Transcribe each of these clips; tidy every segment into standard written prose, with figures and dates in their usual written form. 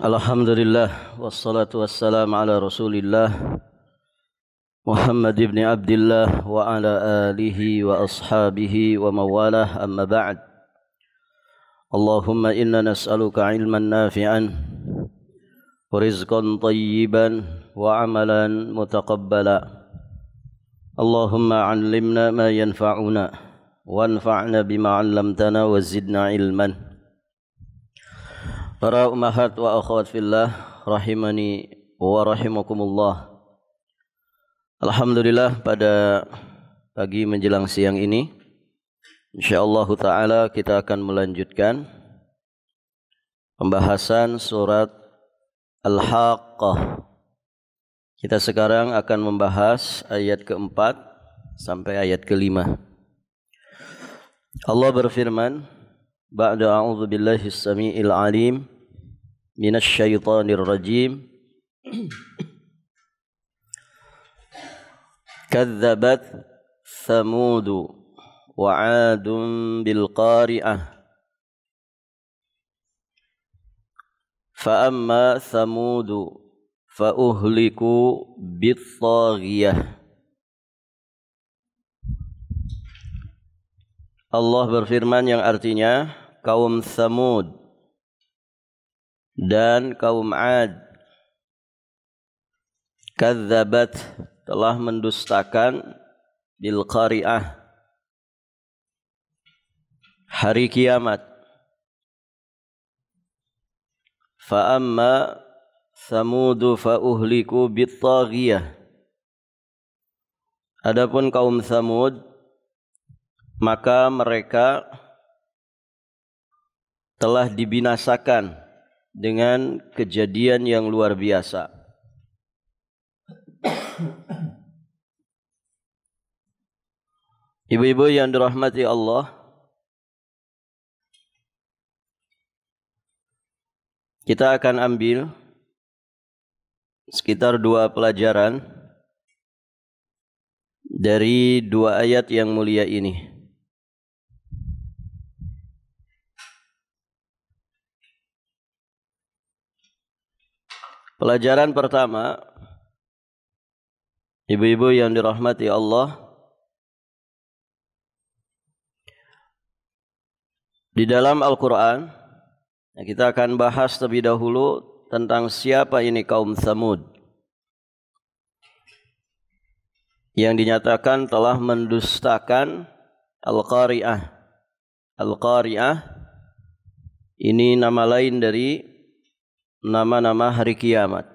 Alhamdulillah wassalatu wassalam ala Rasulillah Muhammad ibn Abdullah wa ala alihi wa ashabihi wa mawalah amma ba'd. Allahumma inna nas'aluka ilman nafi'an wa rizqan tayyiban wa amalan mutaqabbala. Allahumma 'allimna ma yanfa'una wanfa'na bima 'allamtana wa zidna ilman. Para ummahat wa akhwat fillah rahimani wa rahimakumullah. Alhamdulillah pada pagi menjelang siang ini insyaallah taala kita akan melanjutkan pembahasan surat Al-Haqqah. Kita sekarang akan membahas ayat keempat sampai ayat kelima. Allah berfirman, ba'da a'udzu billahi as-sami'il 'alim minasy syaithanir rajim. Kadzabat Thamud wa 'adun bil qari'ah. Fa amma Thamud fa uhliku bit taghiyah. Allah berfirman yang artinya kaum Thamud dan kaum 'Ad kadzabat telah mendustakan bil qari'ah hari kiamat. Fa amma Thamud fa uhliku bit taghiyah. Adapun kaum Thamud maka mereka telah dibinasakan dengan kejadian yang luar biasa. Ibu-ibu yang dirahmati Allah, kita akan ambil sekitar 2 pelajaran dari 2 ayat yang mulia ini. Pelajaran pertama, ibu-ibu yang dirahmati Allah, di dalam Al-Quran kita akan bahas terlebih dahulu tentang siapa ini kaum Thamud yang dinyatakan telah mendustakan Al-Qari'ah. Al-Qari'ah ini nama lain dari nama-nama hari kiamat.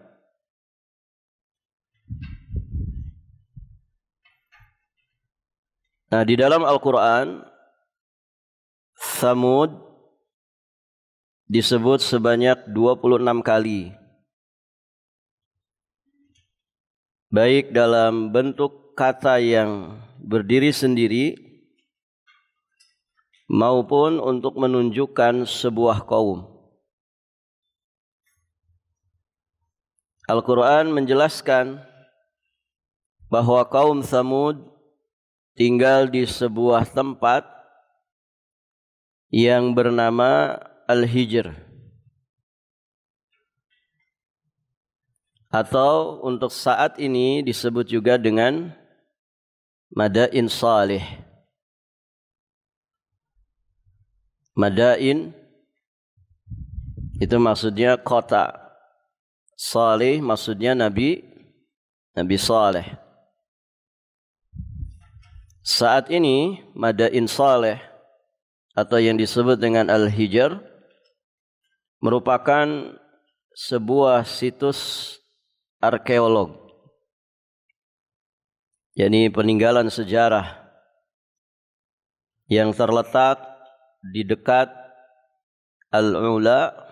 Nah, di dalam Al-Quran Thamud disebut sebanyak 26 kali, baik dalam bentuk kata yang berdiri sendiri maupun untuk menunjukkan sebuah kaum. Al-Quran menjelaskan bahwa kaum Thamud tinggal di sebuah tempat yang bernama Al-Hijr, atau untuk saat ini disebut juga dengan Madain Salih. Madain itu maksudnya kota, Salih maksudnya Nabi Saleh. Saat ini Madain Saleh atau yang disebut dengan Al-Hijr merupakan sebuah situs arkeolog, yakni peninggalan sejarah yang terletak di dekat Al-Ula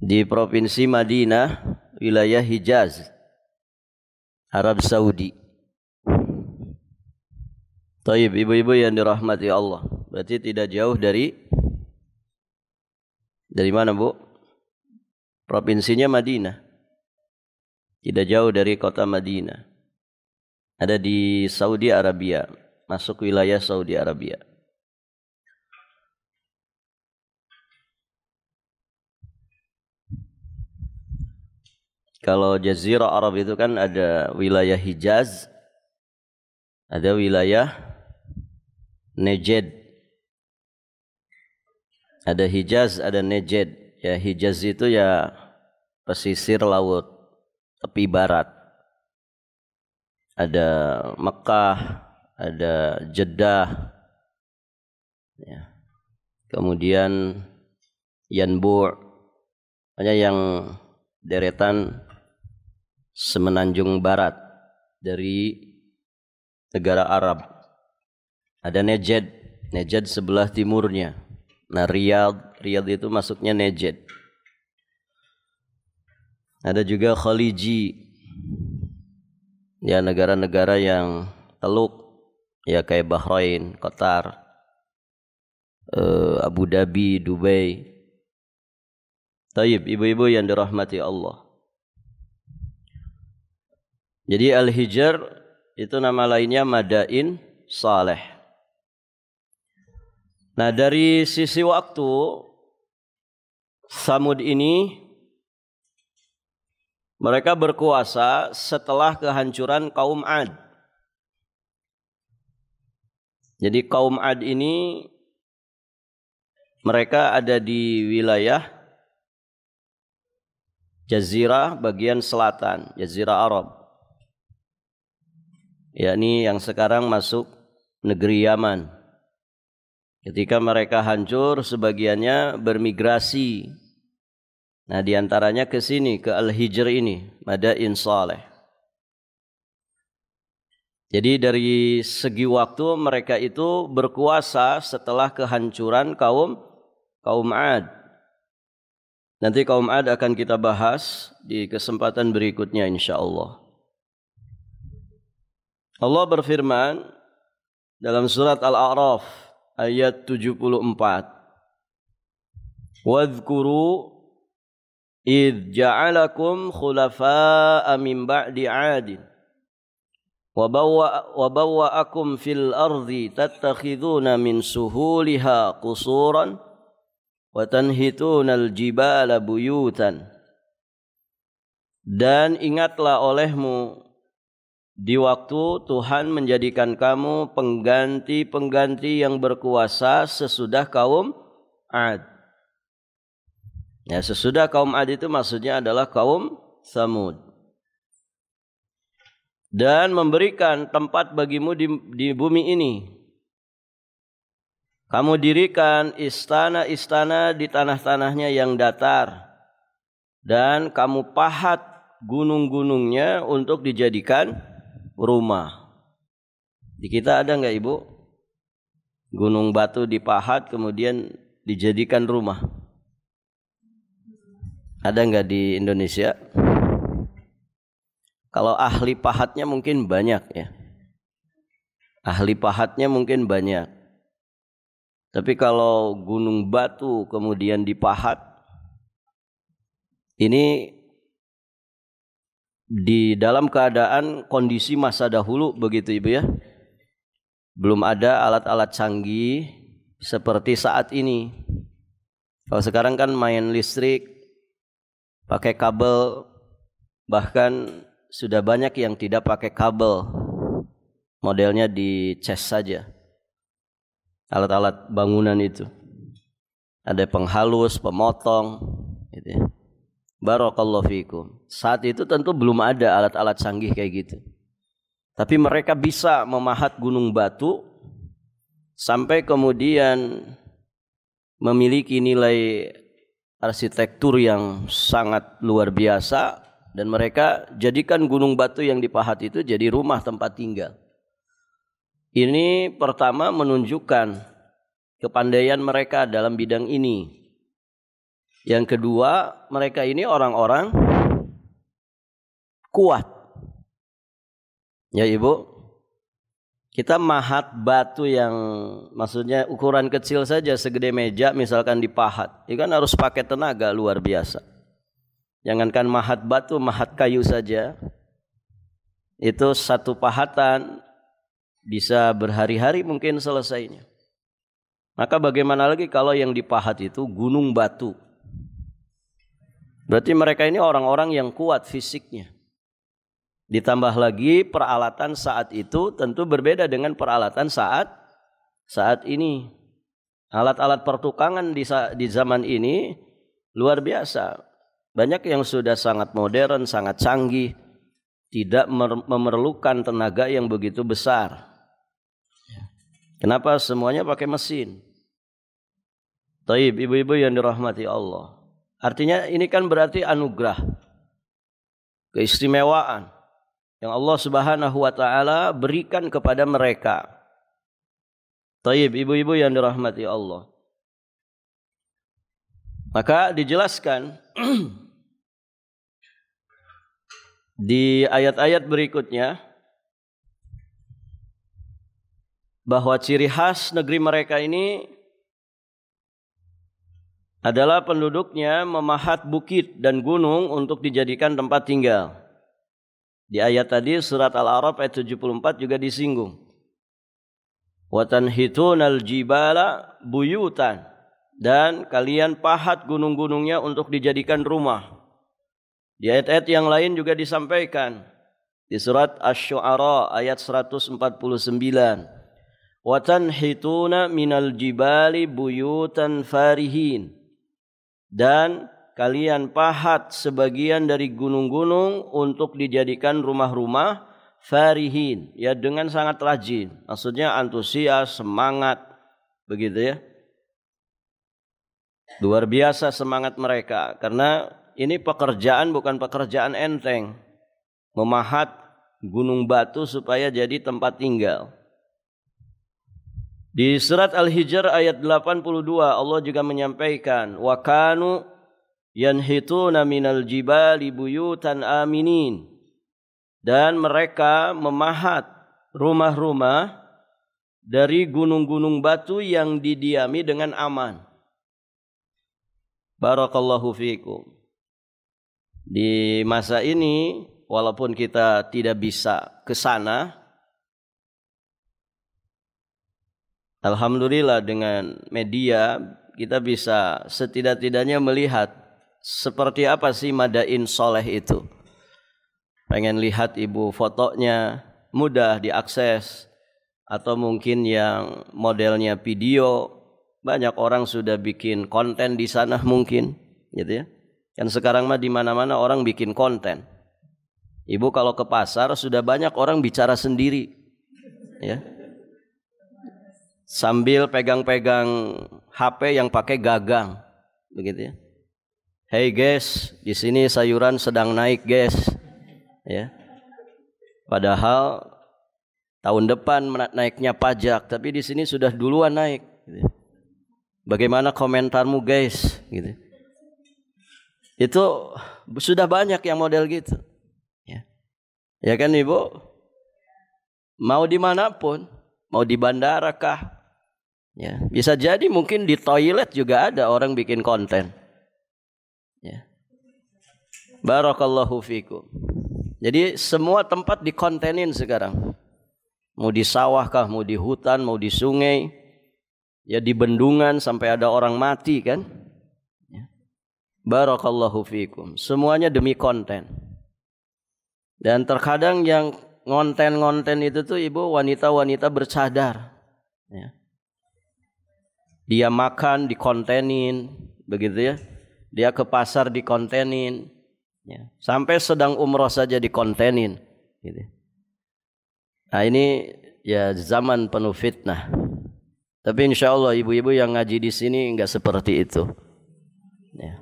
di provinsi Madinah, wilayah Hijaz, Arab Saudi. Taib, ibu-ibu yang dirahmati Allah, berarti tidak jauh dari mana, Bu? Provinsinya Madinah. Tidak jauh dari kota Madinah. Ada di Saudi Arabia, masuk wilayah Saudi Arabia. Kalau Jazirah Arab itu kan ada wilayah Hijaz, ada wilayah Najd. Ada Hijaz, ada Najd. Ya, Hijaz itu ya pesisir laut tepi barat. Ada Mekah, ada Jeddah, ya. Kemudian Yanbu', banyak yang deretan semenanjung barat dari negara Arab. Ada Najd, Najd sebelah timurnya. Nah, Riyadh itu masuknya Najd. Ada juga Khaliji, ya negara-negara yang teluk, ya kayak Bahrain, Qatar, Abu Dhabi, Dubai. Taib, ibu-ibu yang dirahmati Allah. Jadi Al-Hijr itu nama lainnya Madain Saleh. Nah, dari sisi waktu, Samud ini mereka berkuasa setelah kehancuran kaum Ad. Jadi kaum Ad ini mereka ada di wilayah Jazirah bagian selatan, Jazirah Arab. Yakni yang sekarang masuk negeri Yaman. Ketika mereka hancur, sebagiannya bermigrasi. Nah, diantaranya ke sini, ke Al-Hijr ini, Madain Saleh. Jadi dari segi waktu mereka itu berkuasa setelah kehancuran kaum Ad. Nanti kaum Ad akan kita bahas di kesempatan berikutnya insyaallah. Allah berfirman dalam surat Al-A'raf ayat 74. Wadhkuru idh ja'alakum khulafa'a min ba'di 'adin wa bawwa'akum fil ardi tattakhiduna min suhuliha qusuran wa tanhitunal jibala buyutan. Dan ingatlah olehmu di waktu Tuhan menjadikan kamu pengganti-pengganti yang berkuasa sesudah kaum Ad. Ya, sesudah kaum Ad itu maksudnya adalah kaum Samud. Dan memberikan tempat bagimu di bumi ini. Kamu dirikan istana-istana di tanah-tanahnya yang datar. Dan kamu pahat gunung-gunungnya untuk dijadikan rumah. Di kita ada enggak ibu? Gunung batu dipahat kemudian dijadikan rumah. Ada enggak di Indonesia? Kalau ahli pahatnya mungkin banyak ya. Ahli pahatnya mungkin banyak. Tapi kalau gunung batu kemudian dipahat, ini di dalam keadaan kondisi masa dahulu begitu ibu ya. Belum ada alat-alat canggih seperti saat ini. Kalau sekarang kan main listrik, pakai kabel, bahkan sudah banyak yang tidak pakai kabel. Modelnya dicas saja. Alat-alat bangunan itu. Ada penghalus, pemotong gitu ya. Barakallahu fikum. Saat itu tentu belum ada alat-alat canggih kayak gitu. Tapi mereka bisa memahat gunung batu sampai kemudian memiliki nilai arsitektur yang sangat luar biasa dan mereka jadikan gunung batu yang dipahat itu jadi rumah tempat tinggal. Ini pertama menunjukkan kepandaian mereka dalam bidang ini. Yang kedua, mereka ini orang-orang kuat. Ya ibu, kita mahat batu yang maksudnya ukuran kecil saja segede meja misalkan dipahat. Itu kan harus pakai tenaga luar biasa. Jangankan mahat batu, mahat kayu saja. Itu satu pahatan bisa berhari-hari mungkin selesainya. Maka bagaimana lagi kalau yang dipahat itu gunung batu. Berarti mereka ini orang-orang yang kuat fisiknya. Ditambah lagi peralatan saat itu tentu berbeda dengan peralatan saat ini. Alat-alat pertukangan di zaman ini luar biasa. Banyak yang sudah sangat modern, sangat canggih, tidak memerlukan tenaga yang begitu besar. Kenapa? Semuanya pakai mesin. Taib, ibu-ibu yang dirahmati Allah. Artinya ini kan berarti anugerah, keistimewaan yang Allah Subhanahu wa taala berikan kepada mereka. Taib, ibu-ibu yang dirahmati Allah. Maka dijelaskan di ayat-ayat berikutnya bahwa ciri khas negeri mereka ini adalah penduduknya memahat bukit dan gunung untuk dijadikan tempat tinggal. Di ayat tadi surat Al-A'raf ayat 74 juga disinggung. Wa tanhitunal jibala buyutan, dan kalian pahat gunung-gunungnya untuk dijadikan rumah. Di ayat-ayat yang lain juga disampaikan. Di surat Asy-Syu'ara ayat 149. Wa tanhituna minal jibali buyutan farihin, dan kalian pahat sebagian dari gunung-gunung untuk dijadikan rumah-rumah farihin, ya dengan sangat rajin. Maksudnya antusias, semangat, begitu ya. Luar biasa semangat mereka, karena ini pekerjaan bukan pekerjaan enteng. Memahat gunung batu supaya jadi tempat tinggal. Di surat Al-Hijr ayat 82 Allah juga menyampaikan, wa kanu yanhituna minal jibali buyutan aminin, dan mereka memahat rumah-rumah dari gunung-gunung batu yang didiami dengan aman. Barakallahu fiikum. Di masa ini walaupun kita tidak bisa ke sana, alhamdulillah dengan media kita bisa setidak-tidaknya melihat seperti apa sih Madain Soleh itu. Pengen lihat ibu fotonya, mudah diakses. Atau mungkin yang modelnya video, banyak orang sudah bikin konten di sana mungkin, gitu ya. Kan sekarang mah di mana-mana orang bikin konten. Ibu kalau ke pasar sudah banyak orang bicara sendiri, ya. Sambil pegang-pegang HP yang pakai gagang, begitu ya. Hey guys, di sini sayuran sedang naik guys, ya. Padahal tahun depan naiknya pajak, tapi di sini sudah duluan naik. Gitu. Bagaimana komentarmu guys? Gitu. Itu sudah banyak yang model gitu. Ya kan ibu? Mau dimanapun, mau di bandara kah? Ya, bisa jadi mungkin di toilet juga ada orang bikin konten. Ya. Barakallahu fikum. Jadi semua tempat dikontenin sekarang. Mau di sawah kah, mau di hutan, mau di sungai, ya di bendungan sampai ada orang mati kan. Ya. Barakallahu fikum. Semuanya demi konten. Dan terkadang yang ngonten-ngonten itu tuh ibu wanita-wanita bercadar. Ya. Dia makan dikontenin, begitu ya. Dia ke pasar dikontenin, ya. Sampai sedang umroh saja dikontenin. Gitu. Nah ini ya zaman penuh fitnah. Tapi insya Allah ibu-ibu yang ngaji di sini enggak seperti itu. Ya.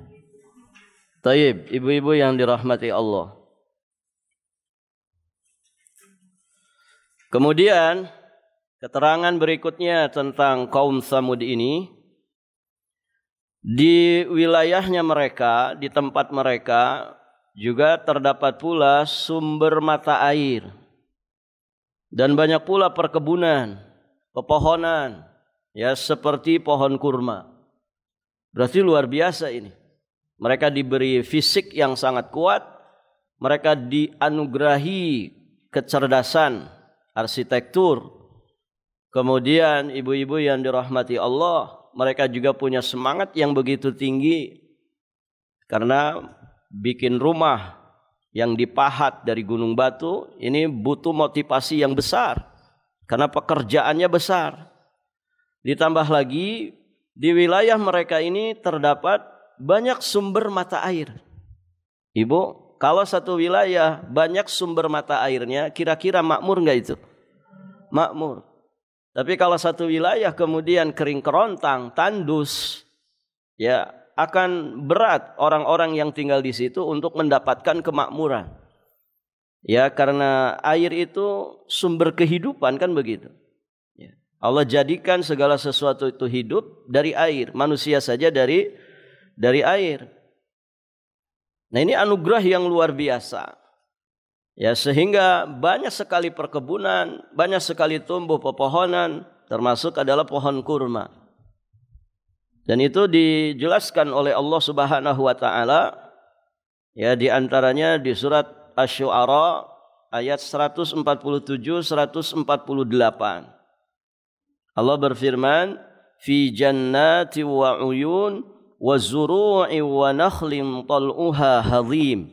Taib, ibu-ibu yang dirahmati Allah. Kemudian keterangan berikutnya tentang kaum Tsamud ini, di wilayahnya mereka, di tempat mereka juga terdapat pula sumber mata air dan banyak pula perkebunan, pepohonan, ya seperti pohon kurma. Berarti luar biasa ini. Mereka diberi fisik yang sangat kuat, mereka dianugerahi kecerdasan, arsitektur. Kemudian ibu-ibu yang dirahmati Allah, mereka juga punya semangat yang begitu tinggi. Karena bikin rumah yang dipahat dari gunung batu, ini butuh motivasi yang besar karena pekerjaannya besar. Ditambah lagi di wilayah mereka ini terdapat banyak sumber mata air. Ibu, kalau satu wilayah banyak sumber mata airnya, kira-kira makmur enggak itu? Makmur. Tapi kalau satu wilayah kemudian kering kerontang, tandus, ya akan berat orang-orang yang tinggal di situ untuk mendapatkan kemakmuran. Ya, karena air itu sumber kehidupan, kan begitu. Ya. Allah jadikan segala sesuatu itu hidup dari air, manusia saja dari air. Nah, ini anugerah yang luar biasa. Ya, sehingga banyak sekali perkebunan, banyak sekali tumbuh pepohonan, termasuk adalah pohon kurma. Dan itu dijelaskan oleh Allah Subhanahu wa taala, ya, di antaranya di surat Asy-Syu'ara ayat 147 148. Allah berfirman, fi jannati wa uyun wa zuru'i wa nakhlim tal'uha hadhim.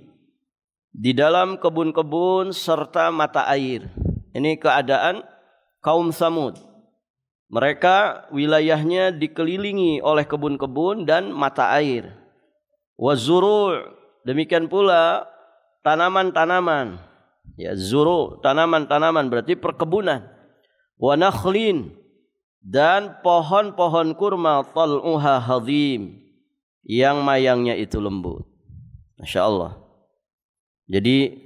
Di dalam kebun-kebun serta mata air. Ini keadaan kaum Tsamud. Mereka wilayahnya dikelilingi oleh kebun-kebun dan mata air. Wa zuru', demikian pula tanaman-tanaman. Ya, zuru', tanaman-tanaman berarti perkebunan. Wa nakhlin, dan pohon-pohon kurma tal'uha hadhim, yang mayangnya itu lembut. Masya Allah. Jadi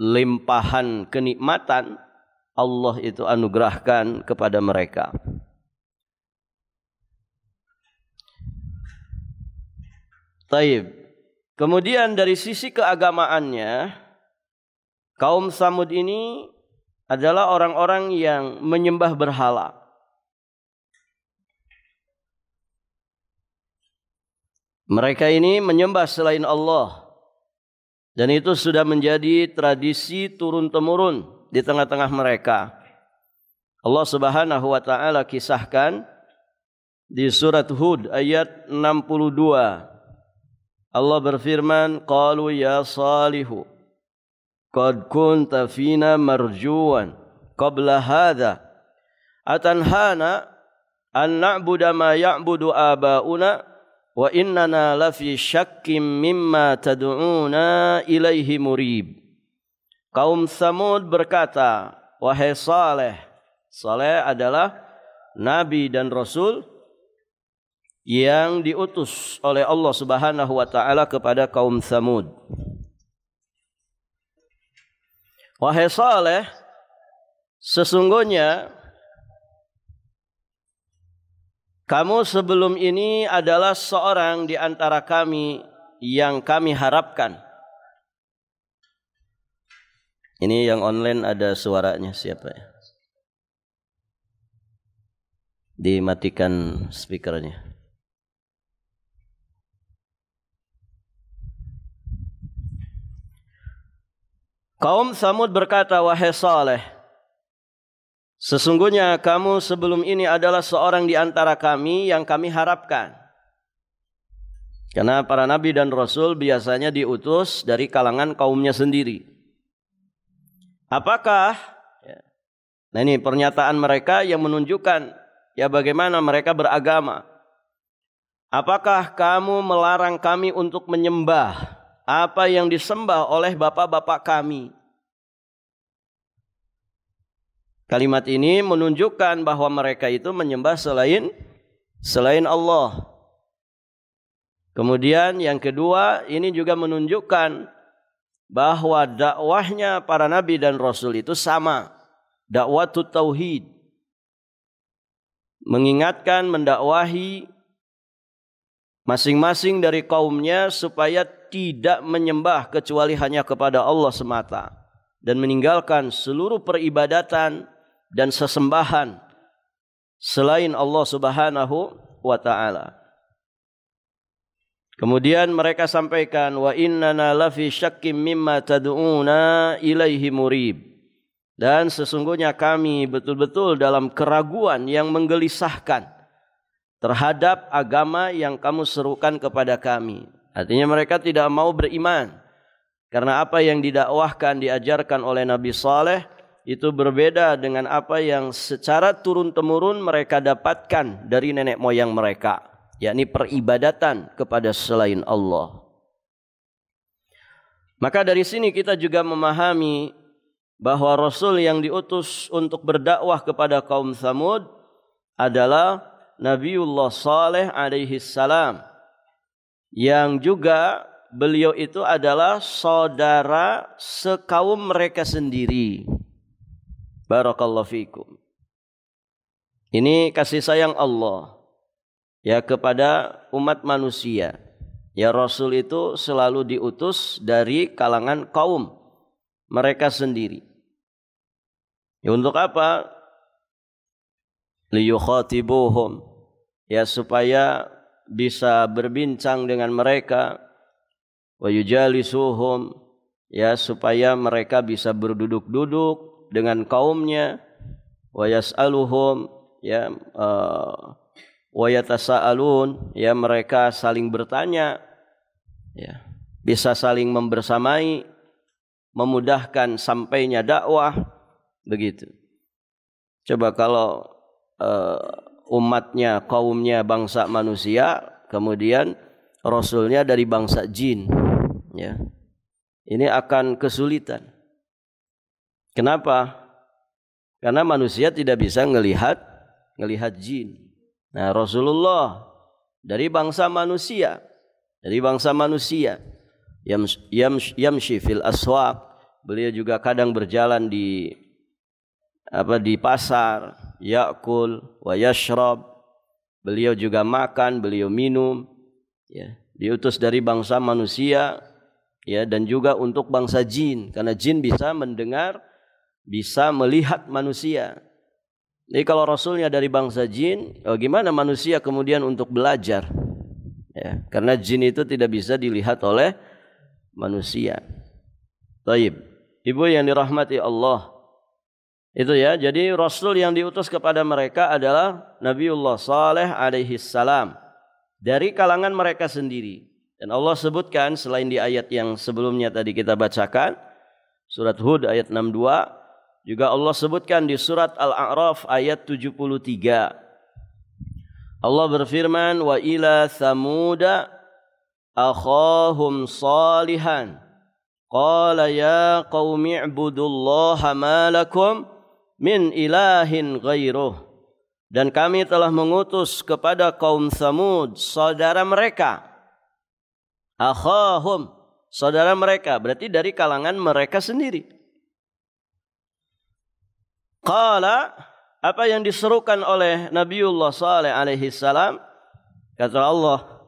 limpahan kenikmatan Allah itu anugerahkan kepada mereka. Taib. Kemudian dari sisi keagamaannya, kaum Tsamud ini adalah orang-orang yang menyembah berhala. Mereka ini menyembah selain Allah. Dan itu sudah menjadi tradisi turun-temurun di tengah-tengah mereka. Allah Subhanahu wa taala kisahkan di surat Hud ayat 62. Allah berfirman, qalu ya salihu qad kunta fina marjuwan qabla hadha atanhana an na'budu ma ya'budu abauna wa innana lafi syakkim mimma tad'una ilaihi murib. Kaum Tsamud berkata, wahai Saleh. Saleh adalah nabi dan rasul yang diutus oleh Allah Subhanahu wa taala kepada kaum Tsamud. Wahai Saleh, sesungguhnya kamu sebelum ini adalah seorang di antara kami yang kami harapkan. Ini yang online ada suaranya, siapa ya? Dimatikan speakernya. Kaum Tsamud berkata, wahai Saleh, sesungguhnya kamu sebelum ini adalah seorang di antara kami yang kami harapkan. Karena para nabi dan rasul biasanya diutus dari kalangan kaumnya sendiri. Apakah, nah ini pernyataan mereka yang menunjukkan ya bagaimana mereka beragama. Apakah kamu melarang kami untuk menyembah apa yang disembah oleh bapak-bapak kami? Kalimat ini menunjukkan bahwa mereka itu menyembah selain Allah. Kemudian yang kedua, ini juga menunjukkan bahwa dakwahnya para nabi dan rasul itu sama. Dakwatut tauhid. Mengingatkan, mendakwahi masing-masing dari kaumnya supaya tidak menyembah kecuali hanya kepada Allah semata. Dan meninggalkan seluruh peribadatan dan sesembahan selain Allah Subhanahu wa ta'ala. Kemudian mereka sampaikan, wa innana lafi syakkim mimma tad'una ilaihi murib. Dan sesungguhnya kami betul-betul dalam keraguan yang menggelisahkan terhadap agama yang kamu serukan kepada kami. Artinya mereka tidak mau beriman. Karena apa yang didakwahkan, diajarkan oleh Nabi Saleh itu berbeda dengan apa yang secara turun-temurun mereka dapatkan dari nenek moyang mereka, yakni peribadatan kepada selain Allah. Maka dari sini kita juga memahami bahwa Rasul yang diutus untuk berdakwah kepada kaum Tsamud adalah Nabiullah Saleh alaihi salam, yang juga beliau itu adalah saudara sekaum mereka sendiri. Barakallahu fikum. Ini kasih sayang Allah ya kepada umat manusia. Ya, Rasul itu selalu diutus dari kalangan kaum mereka sendiri. Ya, untuk apa? Liyukhatibuhum, ya supaya bisa berbincang dengan mereka, wa yujalisuhum, ya supaya mereka bisa berduduk-duduk dengan kaumnya, wa yas'aluhum, ya wa yatasaalun, ya mereka saling bertanya, ya bisa saling membersamai, memudahkan sampainya dakwah, begitu. Coba kalau umatnya, kaumnya bangsa manusia, kemudian Rasulnya dari bangsa jin, ya, ini akan kesulitan. Kenapa? Karena manusia tidak bisa ngelihat jin. Nah, Rasulullah dari bangsa manusia, yamshi fil aswaq, beliau juga kadang berjalan di pasar, yakul wa yashrab, beliau juga makan, beliau minum, ya, diutus dari bangsa manusia, ya, dan juga untuk bangsa jin, karena jin bisa mendengar, bisa melihat manusia. Jadi kalau Rasulnya dari bangsa jin, gimana manusia kemudian untuk belajar? Ya, karena jin itu tidak bisa dilihat oleh manusia. Taib, ibu yang dirahmati Allah, itu ya. Jadi Rasul yang diutus kepada mereka adalah Nabiullah Saleh alaihi salam dari kalangan mereka sendiri. Dan Allah sebutkan selain di ayat yang sebelumnya tadi kita bacakan, surat Hud ayat 62, juga Allah sebutkan di surat Al-A'raf ayat 73. Allah berfirman, wa ila thamuda akhahum salihan qala ya qaumi ibudullaha ma lakum min ilahin ghairuh. Dan kami telah mengutus kepada kaum Tsamud saudara mereka. Akhahum, saudara mereka, berarti dari kalangan mereka sendiri. Qala, apa yang diserukan oleh Nabiullah Saleh alaihi salam? Kata Allah,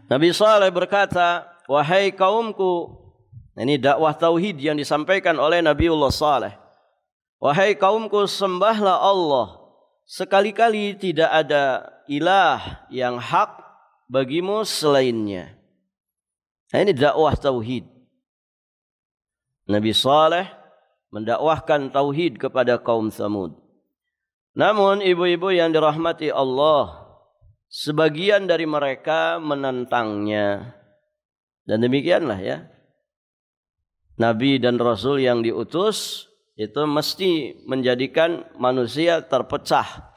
Nabi Saleh berkata, wahai kaumku, ini dakwah tauhid yang disampaikan oleh Nabiullah Saleh. Wahai kaumku, sembahlah Allah. Sekali-kali tidak ada ilah yang hak bagimu selainnya. Nah, ini dakwah tauhid. Nabi Saleh mendakwahkan tauhid kepada kaum Tsamud. Namun ibu-ibu yang dirahmati Allah, sebagian dari mereka menentangnya. Dan demikianlah ya, Nabi dan Rasul yang diutus itu mesti menjadikan manusia terpecah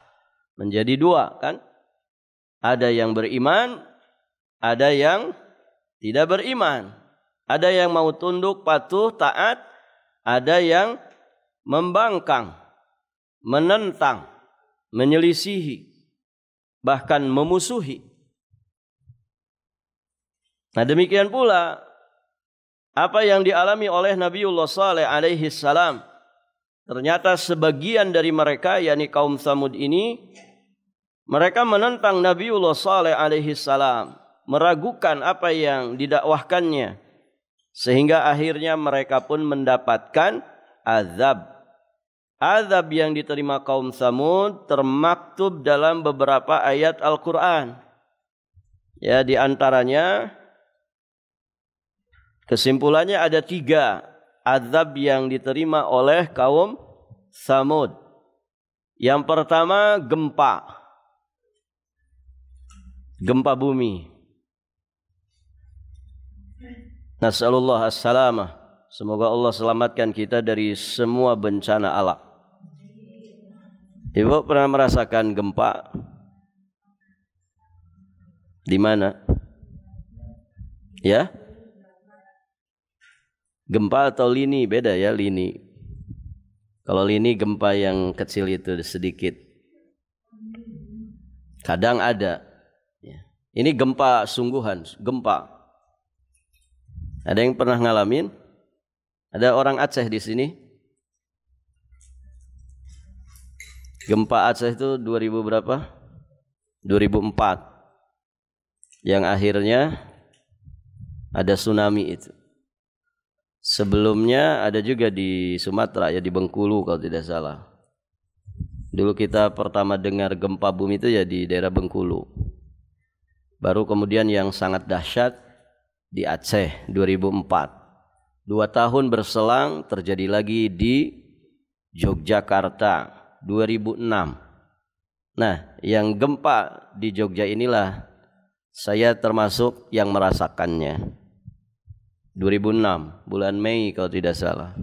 menjadi dua, kan? Ada yang beriman, ada yang tidak beriman. Ada yang mau tunduk, patuh, taat, ada yang membangkang, menentang, menyelisihi, bahkan memusuhi. Nah, demikian pula apa yang dialami oleh Nabiullah Saleh alaihi salam. Ternyata sebagian dari mereka, yakni kaum Tsamud ini, mereka menentang Nabiullah Saleh alaihi salam, meragukan apa yang didakwahkannya, sehingga akhirnya mereka pun mendapatkan azab. Azab yang diterima kaum Tsamud termaktub dalam beberapa ayat Al-Quran. Ya, di antaranya kesimpulannya ada 3 azab yang diterima oleh kaum Tsamud. Yang pertama, gempa. gempa bumi. Nasallallahu as-salamah. Semoga Allah selamatkan kita dari semua bencana alam. Ibu pernah merasakan gempa? Di mana? Ya? Gempa atau lini? Beda ya, lini. Kalau lini gempa yang kecil itu sedikit. Kadang ada. Ini gempa sungguhan, gempa. Ada yang pernah ngalamin? Ada orang Aceh di sini? Gempa Aceh itu 2000 berapa? 2004. Yang akhirnya ada tsunami itu. Sebelumnya ada juga di Sumatera ya, di Bengkulu kalau tidak salah. Dulu kita pertama dengar gempa bumi itu ya di daerah Bengkulu. Baru kemudian yang sangat dahsyat di Aceh 2004. 2 tahun berselang terjadi lagi di Yogyakarta 2006. Nah, yang gempa di Jogja inilah saya termasuk yang merasakannya. 2006, bulan Mei kalau tidak salah.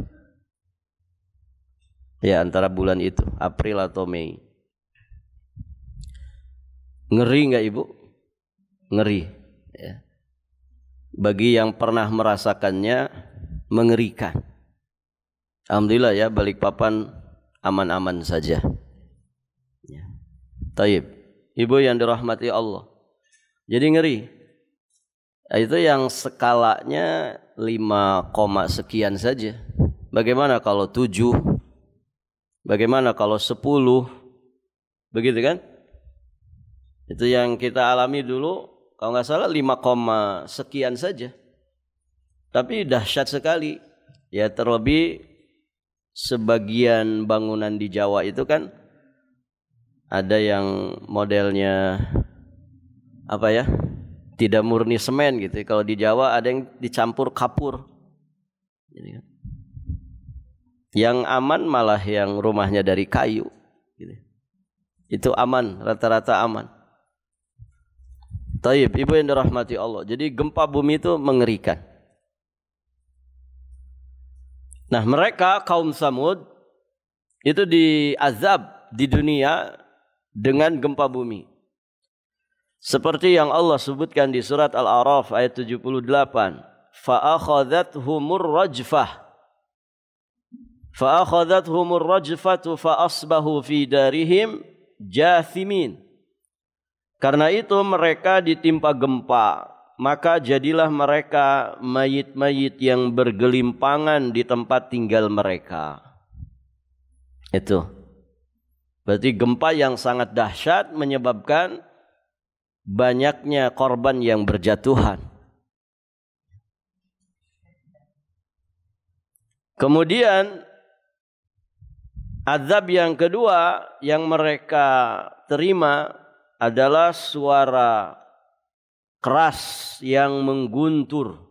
Ya, antara bulan itu, April atau Mei. Ngeri enggak Ibu? Ngeri. Ya. Bagi yang pernah merasakannya, mengerikan. Alhamdulillah ya, Balikpapan aman-aman saja. Ya. Taib. Ibu yang dirahmati Allah. Jadi ngeri. Itu yang skalanya 5, sekian saja. Bagaimana kalau 7? Bagaimana kalau 10? Begitu kan? Itu yang kita alami dulu, kalau nggak salah 5, sekian saja. Tapi dahsyat sekali. Ya, terlebih sebagian bangunan di Jawa itu kan ada yang modelnya apa ya? Tidak murni semen gitu. Kalau di Jawa ada yang dicampur kapur. Yang aman malah yang rumahnya dari kayu. Itu aman, rata-rata aman. Taib, Ibu yang dirahmati Allah. Jadi gempa bumi itu mengerikan. Nah, mereka kaum Samud itu diazab di dunia dengan gempa bumi. Seperti yang Allah sebutkan di surat Al-A'raf ayat 78. Fa'akhadhathumur rajfah. Fa'akhadhathumur rajfatu fa'asbahu fi darihim jathimin. Karena itu mereka ditimpa gempa, maka jadilah mereka mayit-mayit yang bergelimpangan di tempat tinggal mereka. Itu. Berarti gempa yang sangat dahsyat menyebabkan banyaknya korban yang berjatuhan. Kemudian azab yang kedua yang mereka terima adalah suara keras yang mengguntur.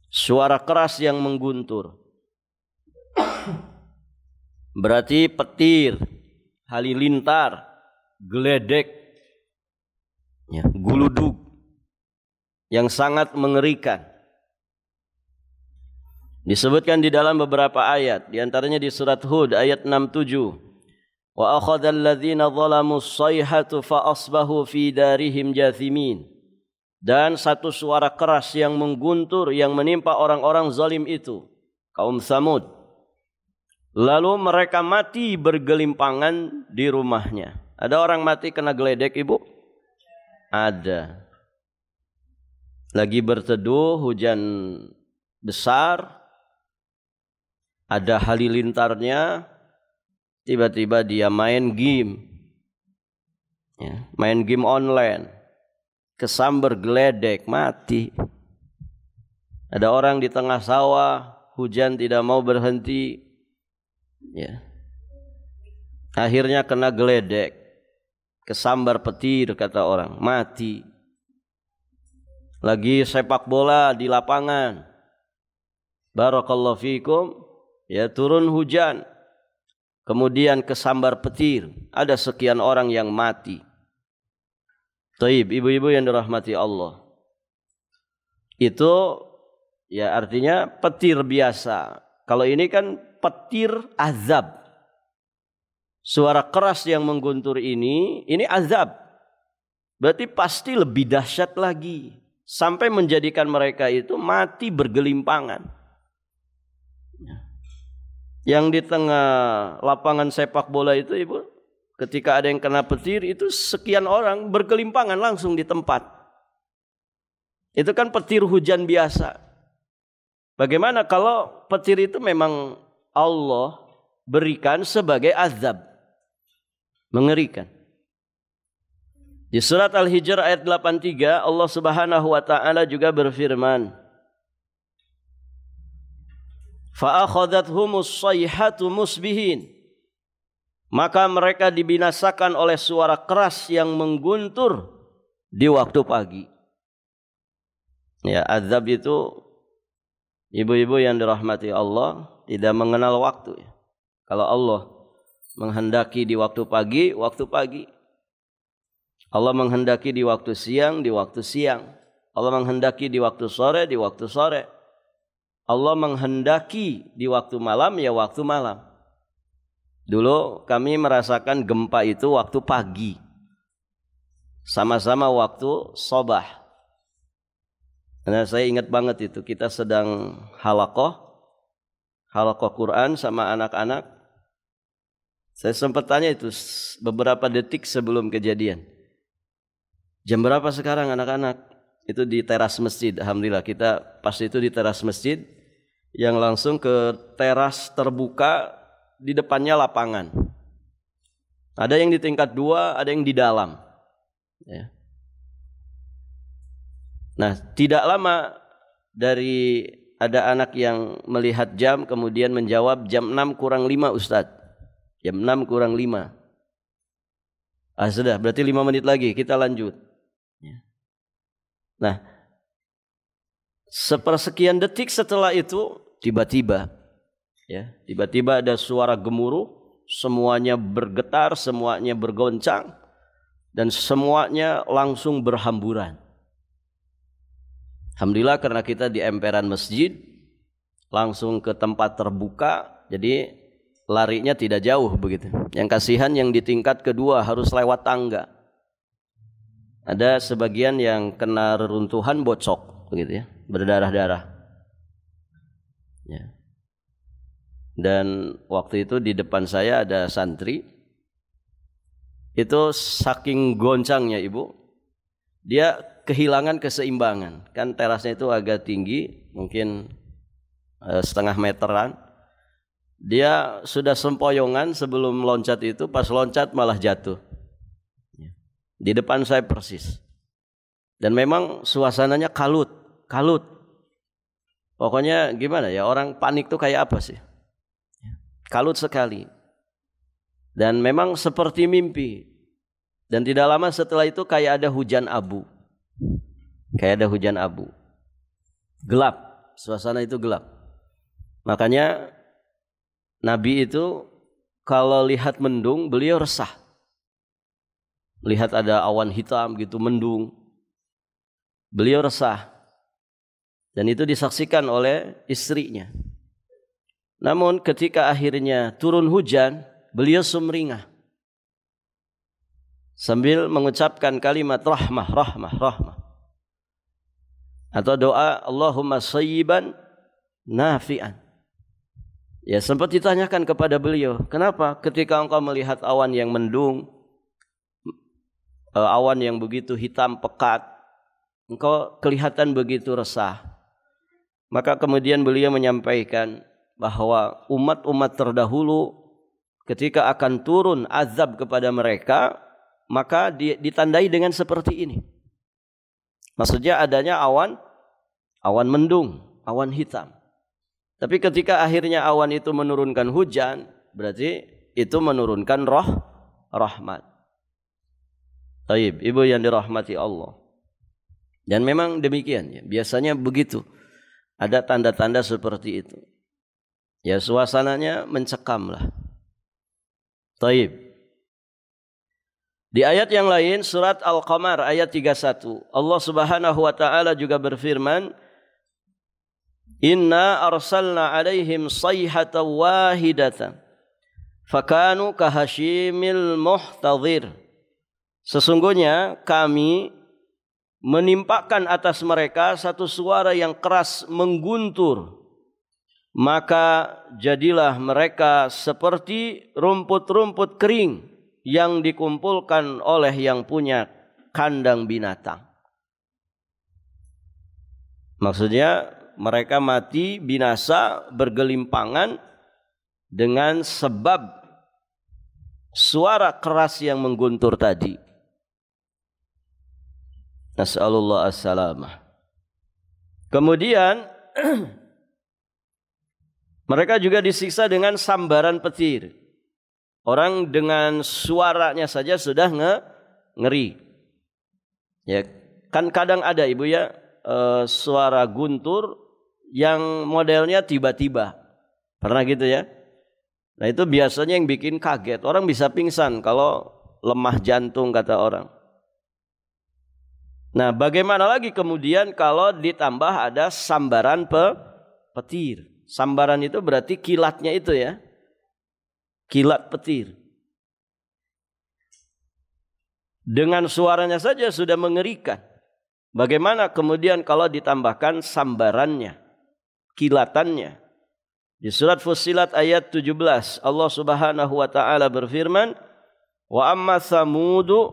Suara keras yang mengguntur. Berarti petir, halilintar, geledek, ya, guludug yang sangat mengerikan. Disebutkan di dalam beberapa ayat, di antaranya di surat Hud ayat 67. Wa akhadhal ladzina zalamu as-sayhatu fa asbahu fi darihim jathimin. Dan satu suara keras yang mengguntur yang menimpa orang-orang zalim itu, kaum Samud. Lalu mereka mati bergelimpangan di rumahnya. Ada orang mati kena geledek, Ibu? Ada. Lagi berteduh, hujan besar, ada halilintarnya, tiba-tiba dia main game. Ya, main game online. Kesambar geledek, mati. Ada orang di tengah sawah, hujan tidak mau berhenti. Ya. Akhirnya kena geledek, kesambar petir kata orang, mati. Lagi sepak bola di lapangan, barakallahu fikum, ya, turun hujan, kemudian kesambar petir, ada sekian orang yang mati. Taib, ibu-ibu yang dirahmati Allah. Itu ya artinya petir biasa. Kalau ini kan petir azab. Suara keras yang mengguntur ini azab. Berarti pasti lebih dahsyat lagi. Sampai menjadikan mereka itu mati bergelimpangan. Yang di tengah lapangan sepak bola itu ibu, ketika ada yang kena petir itu sekian orang bergelimpangan langsung di tempat. Itu kan petir hujan biasa. Bagaimana kalau petir itu memang Allah berikan sebagai azab? Mengerikan. Di surat Al-Hijr ayat 83 Allah Subhanahu wa taala juga berfirman, fa akhadhathumus sayhatu musbihin. Maka mereka dibinasakan oleh suara keras yang mengguntur di waktu pagi. Ya, azab itu ibu-ibu yang dirahmati Allah tidak mengenal waktu. Kalau Allah menghendaki di waktu pagi, waktu pagi. Allah menghendaki di waktu siang, di waktu siang. Allah menghendaki di waktu sore, di waktu sore. Allah menghendaki di waktu malam, ya waktu malam. Dulu kami merasakan gempa itu waktu pagi. Sama-sama waktu sobah. Karena saya ingat banget itu, kita sedang halaqah Quran sama anak-anak. Saya sempat tanya itu beberapa detik sebelum kejadian. Jam berapa sekarang anak-anak? Itu di teras masjid. Alhamdulillah kita pas itu di teras masjid yang langsung ke teras terbuka, di depannya lapangan. Ada yang di tingkat 2, ada yang di dalam. Ya. Nah, tidak lama dari ada anak yang melihat jam kemudian menjawab jam 6 kurang 5 Ustadz. Jam 6 kurang 5. Sudah, berarti 5 menit lagi kita lanjut. Nah, sepersekian detik setelah itu tiba-tiba ada suara gemuruh, semuanya bergetar, semuanya bergoncang dan semuanya langsung berhamburan. Alhamdulillah karena kita di emperan masjid, langsung ke tempat terbuka, jadi larinya tidak jauh begitu. Yang kasihan yang di tingkat kedua harus lewat tangga. Ada sebagian yang kena reruntuhan bocok begitu ya, berdarah-darah. Ya. Dan waktu itu di depan saya ada santri. Itu saking goncangnya ibu, dia kehilangan keseimbangan. Kan terasnya itu agak tinggi, mungkin setengah meteran. Dia sudah sempoyongan sebelum loncat itu, pas loncat malah jatuh. Di depan saya persis. Dan memang suasananya kalut. Pokoknya gimana ya, orang panik tuh kayak apa sih? Kalut sekali. Dan memang seperti mimpi. Dan tidak lama setelah itu kayak ada hujan abu. Gelap, suasana itu gelap. Makanya Nabi itu kalau lihat mendung, beliau resah. Lihat ada awan hitam gitu mendung, beliau resah. Dan itu disaksikan oleh istrinya. Namun ketika akhirnya turun hujan, beliau sumringah sambil mengucapkan kalimat rahmah. Atau doa Allahumma sayyiban nafi'an. Ya, sempat ditanyakan kepada beliau, kenapa ketika engkau melihat awan yang mendung, awan yang begitu hitam pekat, engkau kelihatan begitu resah. Maka kemudian beliau menyampaikan bahwa umat-umat terdahulu ketika akan turun azab kepada mereka, maka ditandai dengan seperti ini. Maksudnya adanya awan mendung, awan hitam. Tapi ketika akhirnya awan itu menurunkan hujan, berarti itu menurunkan rahmat. Taib, ibu yang dirahmati Allah. Dan memang demikian ya, biasanya begitu. Ada tanda-tanda seperti itu. Ya, suasananya mencekam lah. Taib. Di ayat yang lain surat Al-Qamar ayat 31 Allah Subhanahu wa taala juga berfirman, Inna arsalna alaihim sayhatan wahidatan fakanu kahashimil muhtadhir. Sesungguhnya kami menimpakan atas mereka satu suara yang keras mengguntur, maka jadilah mereka seperti rumput-rumput kering yang dikumpulkan oleh yang punya kandang binatang. Maksudnya mereka mati binasa bergelimpangan dengan sebab suara keras yang mengguntur tadi. Nas'alullah as-salamah. Kemudian mereka juga disiksa dengan sambaran petir. Orang dengan suaranya saja sudah ngeri. Ya, kan kadang ada Ibu ya suara guntur yang modelnya tiba-tiba. Pernah gitu ya? Nah, itu biasanya yang bikin kaget. Orang bisa pingsan kalau lemah jantung kata orang. Nah, bagaimana lagi kemudian kalau ditambah ada sambaran petir. Sambaran itu berarti kilatnya itu ya. Kilat petir. Dengan suaranya saja sudah mengerikan. Bagaimana kemudian kalau ditambahkan sambarannya, kilatannya. Di surat Fussilat ayat 17 Allah Subhanahu wa taala berfirman, "Wa amma Tsamudu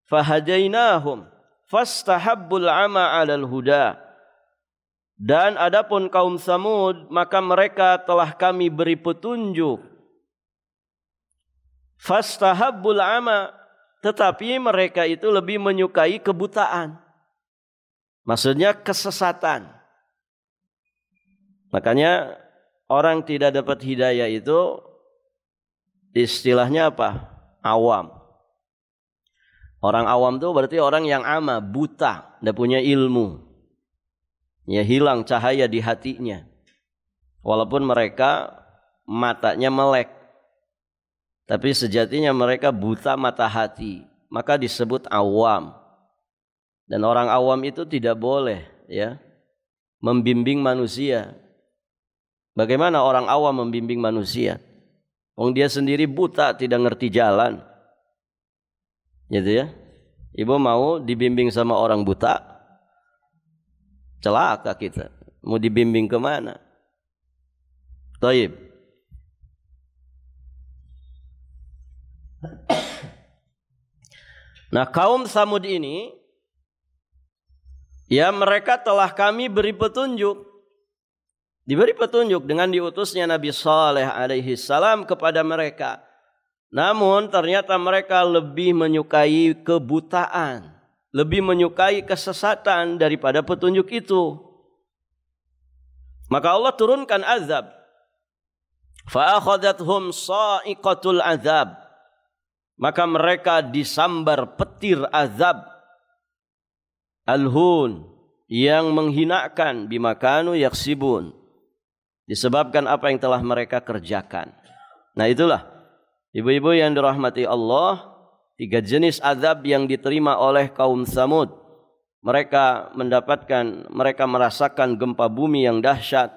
fahadainahum fastahabbul 'ama 'alal huda." Dan adapun kaum Tsamud, maka mereka telah kami beri petunjuk. Fastahabbul 'ama, tetapi mereka itu lebih menyukai kebutaan. Maksudnya kesesatan. Makanya orang tidak dapat hidayah itu istilahnya apa? Awam. Orang awam itu berarti orang yang ama, buta, tidak punya ilmu. Ya, hilang cahaya di hatinya. Walaupun mereka matanya melek. Tapi sejatinya mereka buta mata hati, maka disebut awam. Dan orang awam itu tidak boleh ya membimbing manusia. Bagaimana orang awam membimbing manusia? Wong dia sendiri buta, tidak ngerti jalan. Gitu ya. Ibu mau dibimbing sama orang buta? Celaka kita. Mau dibimbing kemana? Taib. Nah, kaum Tsamud ini ya mereka telah kami beri petunjuk. Diberi petunjuk dengan diutusnya Nabi Saleh alaihi salam kepada mereka. Namun ternyata mereka lebih menyukai kebutaan, lebih menyukai kesesatan daripada petunjuk itu. Maka Allah turunkan azab. Fa akhadhathum sa'iqatul azab. Maka mereka disambar petir azab al-hun yang menghinakan bimakanu yaksibun, disebabkan apa yang telah mereka kerjakan. Nah, itulah ibu-ibu yang dirahmati Allah, 3 jenis azab yang diterima oleh kaum Tsamud. Mereka merasakan gempa bumi yang dahsyat.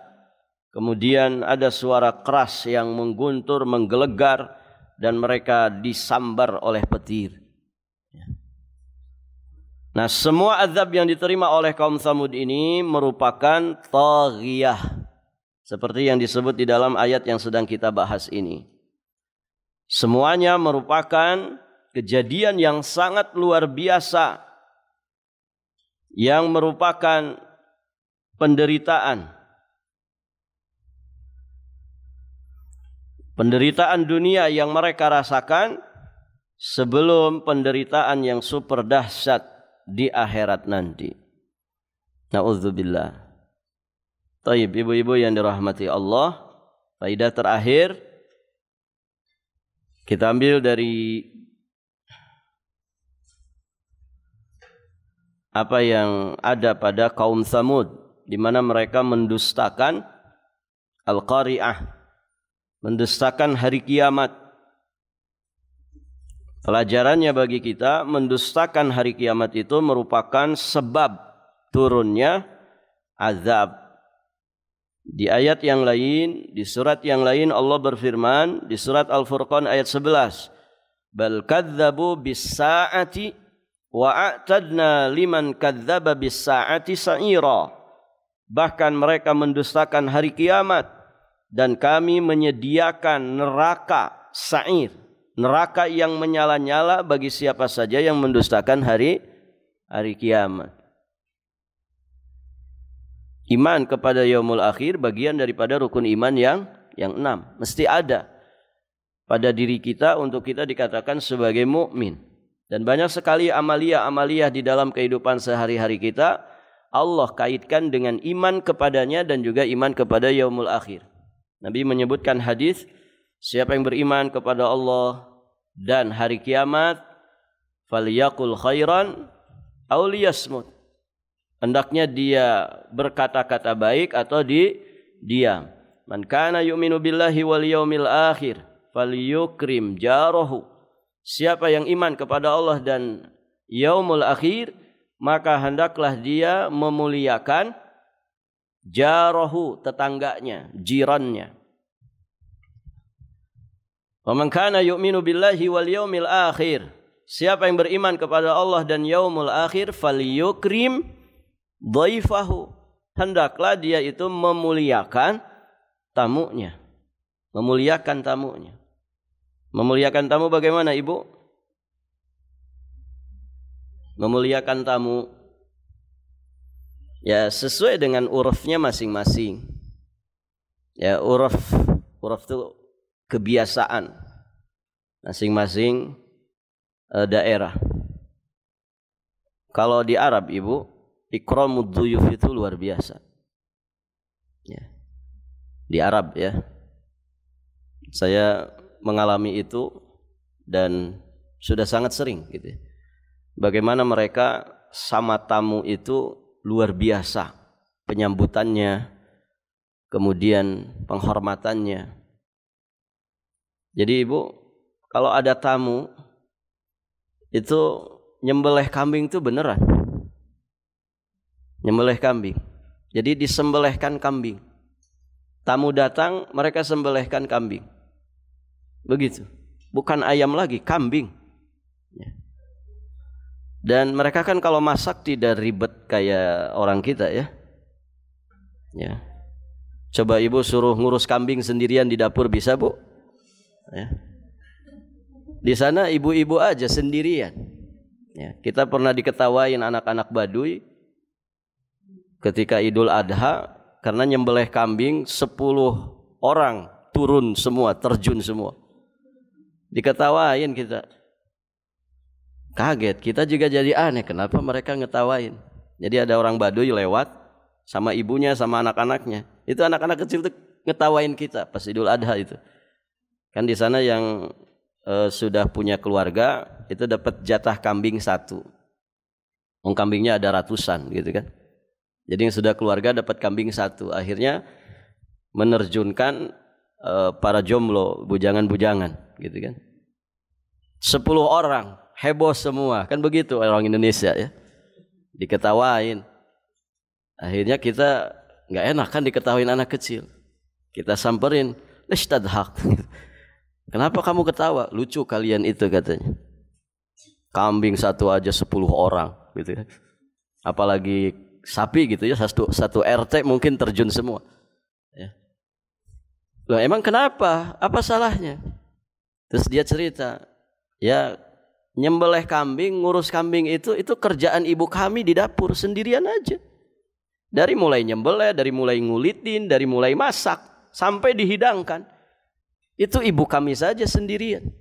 Kemudian ada suara keras yang mengguntur, menggelegar, dan mereka disambar oleh petir. Nah, semua azab yang diterima oleh kaum Tsamud ini merupakan taghiyah, seperti yang disebut di dalam ayat yang sedang kita bahas ini. Semuanya merupakan kejadian yang sangat luar biasa, yang merupakan penderitaan. Penderitaan dunia yang mereka rasakan sebelum penderitaan yang super dahsyat di akhirat nanti. Na'udzubillah. Taib, ibu-ibu yang dirahmati Allah, faedah terakhir kita ambil dari apa yang ada pada kaum Tsamud, di mana mereka mendustakan Al-Qari'ah, mendustakan hari kiamat. Pelajarannya bagi kita, mendustakan hari kiamat itu merupakan sebab turunnya azab. Di ayat yang lain, di surat yang lain Allah berfirman di surat Al-Furqan ayat 11, "Bal kadzdzabu bis-sa'ati wa a'tadna liman kadzdzaba bis-sa'ati sa'ira." Bahkan mereka mendustakan hari kiamat dan kami menyediakan neraka sa'ir, neraka yang menyala-nyala bagi siapa saja yang mendustakan hari kiamat. Iman kepada yaumul akhir bagian daripada rukun iman yang 6. Mesti ada pada diri kita untuk kita dikatakan sebagai mukmin. Dan banyak sekali amalia-amalia di dalam kehidupan sehari-hari kita Allah kaitkan dengan iman kepadanya dan juga iman kepada yaumul akhir. Nabi menyebutkan hadis, siapa yang beriman kepada Allah dan hari kiamat, falyaqul khairan aw liyasmut. Hendaknya dia berkata-kata baik atau diam. Man kana yu'minu billahi wal yaumil akhir falyukrim jarahu. Siapa yang iman kepada Allah dan yaumul akhir, maka hendaklah dia memuliakan jarahu, tetangganya, jirannya. Wa man kana yu'minu billahi wal yaumil akhir, siapa yang beriman kepada Allah dan yaumul akhir, falyukrim dhaifahu, hendaklah dia itu memuliakan tamunya. Memuliakan tamunya. Memuliakan tamu bagaimana, Ibu? Memuliakan tamu ya sesuai dengan urufnya masing-masing. Ya, uruf itu kebiasaan masing-masing daerah. Kalau di Arab, Ibu, ikramud dhuyuf itu luar biasa. Ya. Di Arab ya. Saya mengalami itu dan sudah sangat sering gitu. Bagaimana mereka sama tamu itu luar biasa penyambutannya, kemudian penghormatannya. Jadi Ibu, kalau ada tamu itu nyembelih kambing itu beneran. Nyembelih kambing. Jadi disembelihkan kambing. Tamu datang, mereka sembelihkan kambing. Begitu. Bukan ayam lagi, kambing. Ya. Dan mereka kan kalau masak tidak ribet kayak orang kita ya. Ya. Coba Ibu suruh ngurus kambing sendirian di dapur, bisa Bu? Ya. Di sana ibu-ibu aja sendirian. Ya. Kita pernah diketawain anak-anak Baduy ketika Idul Adha karena nyembelih kambing 10 orang turun semua, terjun semua. Diketawain kita. Kaget, kita juga jadi aneh, kenapa mereka ngetawain. Jadi ada orang Baduy lewat sama ibunya sama anak-anaknya. Itu anak-anak kecil tuh ngetawain kita pas Idul Adha itu. Kan di sana yang sudah punya keluarga itu dapat jatah kambing 1. Kambingnya ada ratusan gitu kan. Jadi yang sudah keluarga dapat kambing 1. Akhirnya menerjunkan para jomblo, bujangan-bujangan gitu kan. 10 orang, heboh semua. Kan begitu orang Indonesia ya. Diketawain. Akhirnya kita enggak enak kan diketawain anak kecil. Kita samperin, "Istadhaq." "Kenapa kamu ketawa?" "Lucu kalian itu," katanya. Kambing 1 aja 10 orang gitu kan. Apalagi sapi gitu ya, satu RT mungkin terjun semua. Ya. Loh, emang kenapa? Apa salahnya? Terus dia cerita, ya nyembelih kambing, ngurus kambing itu kerjaan ibu kami di dapur sendirian aja. Dari mulai nyembelih, dari mulai ngulitin, dari mulai masak sampai dihidangkan. Itu ibu kami saja sendirian.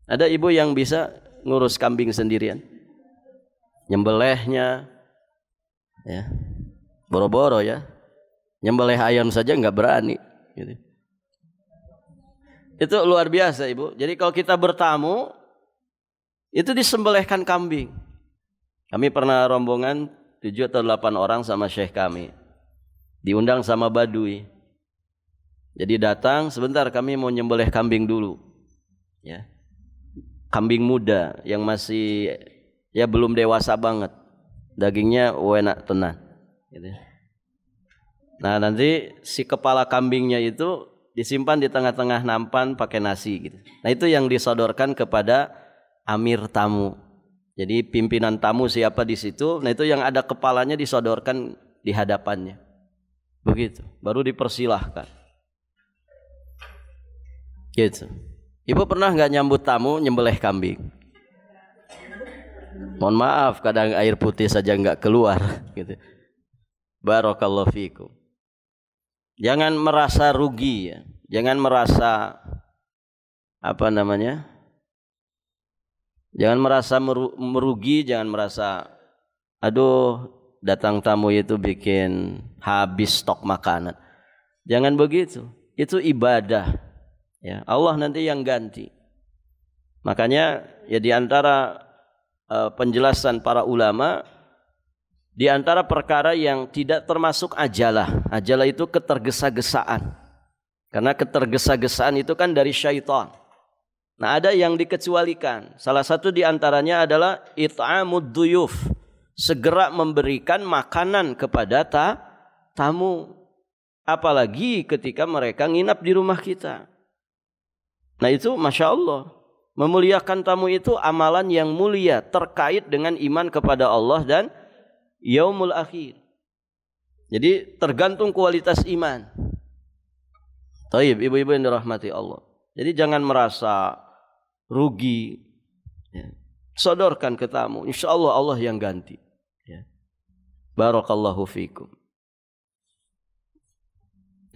Ada ibu yang bisa ngurus kambing sendirian. Nyembelihnya ya. Boro-boro ya. Nyembelih ayam saja enggak berani gitu. Itu luar biasa Ibu. Jadi kalau kita bertamu itu disembelihkan kambing. Kami pernah rombongan 7 atau 8 orang sama syekh kami. Diundang sama Baduy. Jadi datang, sebentar kami mau nyembelih kambing dulu. Ya. kambing muda yang masih ya belum dewasa banget, dagingnya enak tenan gitu. Nah nanti si kepala kambingnya itu disimpan di tengah-tengah nampan pakai nasi gitu. Nah itu yang disodorkan kepada amir tamu. Jadi pimpinan tamu siapa di situ, nah itu yang ada kepalanya disodorkan di hadapannya. Begitu, baru dipersilahkan. Gitu. Ibu pernah nggak nyambut tamu nyembelih kambing? Mohon maaf, kadang air putih saja nggak keluar. Gitu. Barakallahu fikum. Jangan merasa rugi ya. Jangan merasa apa namanya? Jangan merasa merugi, jangan merasa aduh datang tamu itu bikin habis stok makanan. Jangan begitu. Itu ibadah. Ya, Allah nanti yang ganti. Makanya ya di antara penjelasan para ulama, di antara perkara yang tidak termasuk ajalah. Ajalah itu ketergesa-gesaan. Karena ketergesa-gesaan itu kan dari syaitan. Nah ada yang dikecualikan. Salah satu di antaranya adalah it'amud duyuf. Segera memberikan makanan kepada tamu. Apalagi ketika mereka nginap di rumah kita. Nah itu Masya Allah. Memuliakan tamu itu amalan yang mulia. Terkait dengan iman kepada Allah dan yaumul akhir. Jadi tergantung kualitas iman. Taib, ibu-ibu yang dirahmati Allah. Jadi jangan merasa rugi. Ya. Sodorkan ke tamu. Insya Allah Allah yang ganti. Ya. Barakallahu fikum.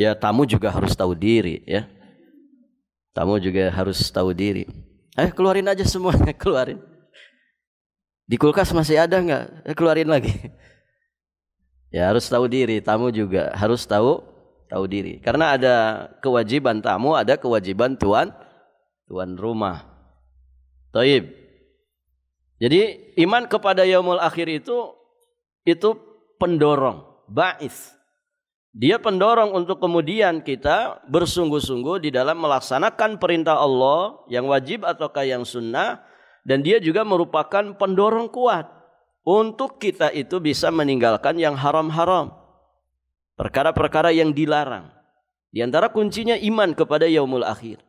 Ya tamu juga harus tahu diri. Ya. Tamu juga harus tahu diri. Keluarin aja semuanya, keluarin. Di kulkas masih ada nggak? Keluarin lagi. Ya harus tahu diri. Tamu juga harus tahu diri. Karena ada kewajiban tamu, ada kewajiban tuan rumah. Taib. Jadi iman kepada yaumul akhir itu pendorong, ba'is. Dia pendorong untuk kemudian kita bersungguh-sungguh di dalam melaksanakan perintah Allah yang wajib ataukah yang sunnah. Dan dia juga merupakan pendorong kuat untuk kita itu bisa meninggalkan yang haram-haram. Perkara-perkara yang dilarang. Di antara kuncinya iman kepada yaumul akhir.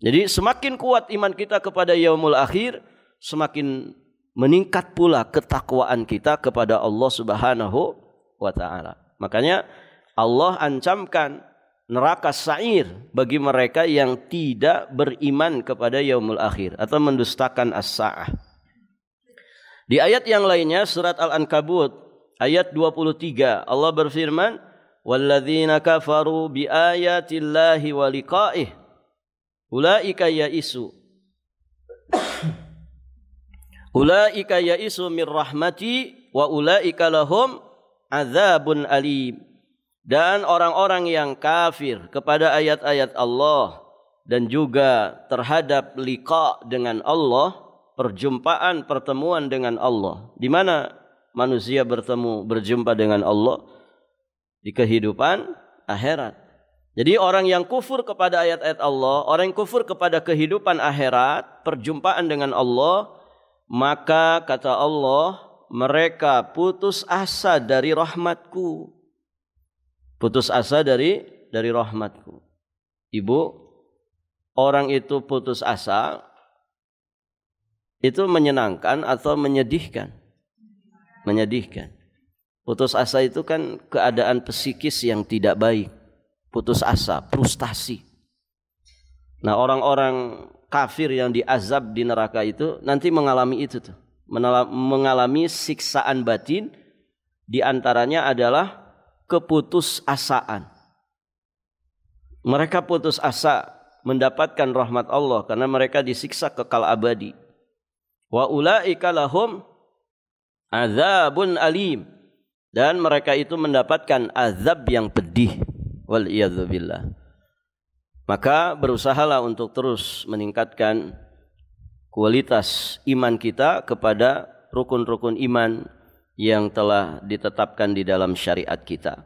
Jadi semakin kuat iman kita kepada yaumul akhir, semakin meningkat pula ketakwaan kita kepada Allah Subhanahu wa ta'ala. Makanya Allah ancamkan neraka sa'ir bagi mereka yang tidak beriman kepada yaumul akhir atau mendustakan as-sa'ah. Di ayat yang lainnya surat Al-Ankabut ayat 23 Allah berfirman, "Walladzina kafaru biayatillahi wa liqa'ih ulaika ya'isu ulaika ya'isu mir rahmati wa ulaika lahum adzabun alim." Dan orang-orang yang kafir kepada ayat-ayat Allah dan juga terhadap liqa dengan Allah, perjumpaan, pertemuan dengan Allah. Di mana manusia berjumpa dengan Allah? Di kehidupan akhirat. Jadi orang yang kufur kepada ayat-ayat Allah, orang yang kufur kepada kehidupan akhirat, perjumpaan dengan Allah, maka kata Allah, mereka putus asa dari rahmatku. Putus asa dari rahmatku. Ibu, orang itu putus asa, itu menyenangkan atau menyedihkan? Menyedihkan. Putus asa itu kan keadaan psikis yang tidak baik. Putus asa, frustasi. Nah orang-orang kafir yang diazab di neraka itu nanti mengalami itu tuh. Mengalami siksaan batin, di antaranya adalah keputusasaan. Mereka putus asa mendapatkan rahmat Allah karena mereka disiksa kekal abadi. Wa ulaika lahum adzabun alim. Dan mereka itu mendapatkan azab yang pedih. Wal iyadzubillah. Maka berusahalah untuk terus meningkatkan kualitas iman kita kepada rukun-rukun iman yang telah ditetapkan di dalam syariat kita.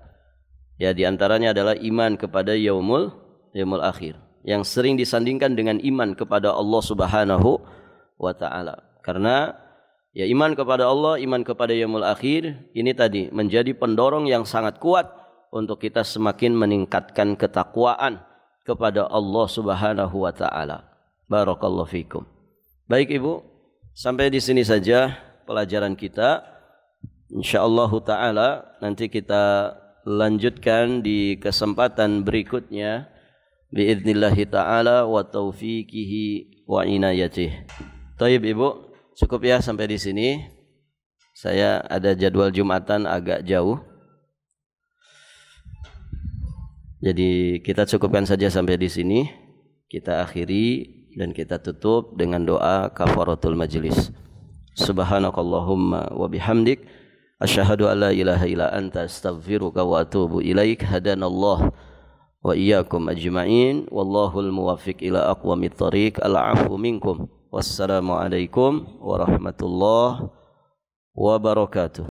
Ya, di antaranya adalah iman kepada yaumul akhir. yang sering disandingkan dengan iman kepada Allah Subhanahu wa taala. Karena ya iman kepada Allah, iman kepada yaumul akhir ini tadi menjadi pendorong yang sangat kuat untuk kita semakin meningkatkan ketakwaan kepada Allah Subhanahu wa taala. Barakallahu fikum. Baik Ibu, sampai di sini saja pelajaran kita. Insyaallah taala nanti kita lanjutkan di kesempatan berikutnya biidznillah taala wa taufiqihi wa inayatih. Taib Ibu, cukup ya sampai di sini. Saya ada jadwal Jumatan agak jauh. Jadi kita cukupkan saja sampai di sini. Kita akhiri dan kita tutup dengan doa kafaratul majlis. Subhanakallahumma wa bihamdik asyhadu an la ilaha illa anta astaghfiruka wa atubu ilaik. Hadanallah wa iyyakum ajma'in wallahul muwaffiq ila aqwamit thariq. Al-'afwu minkum. Wassalamu alaikum warahmatullahi wabarakatuh.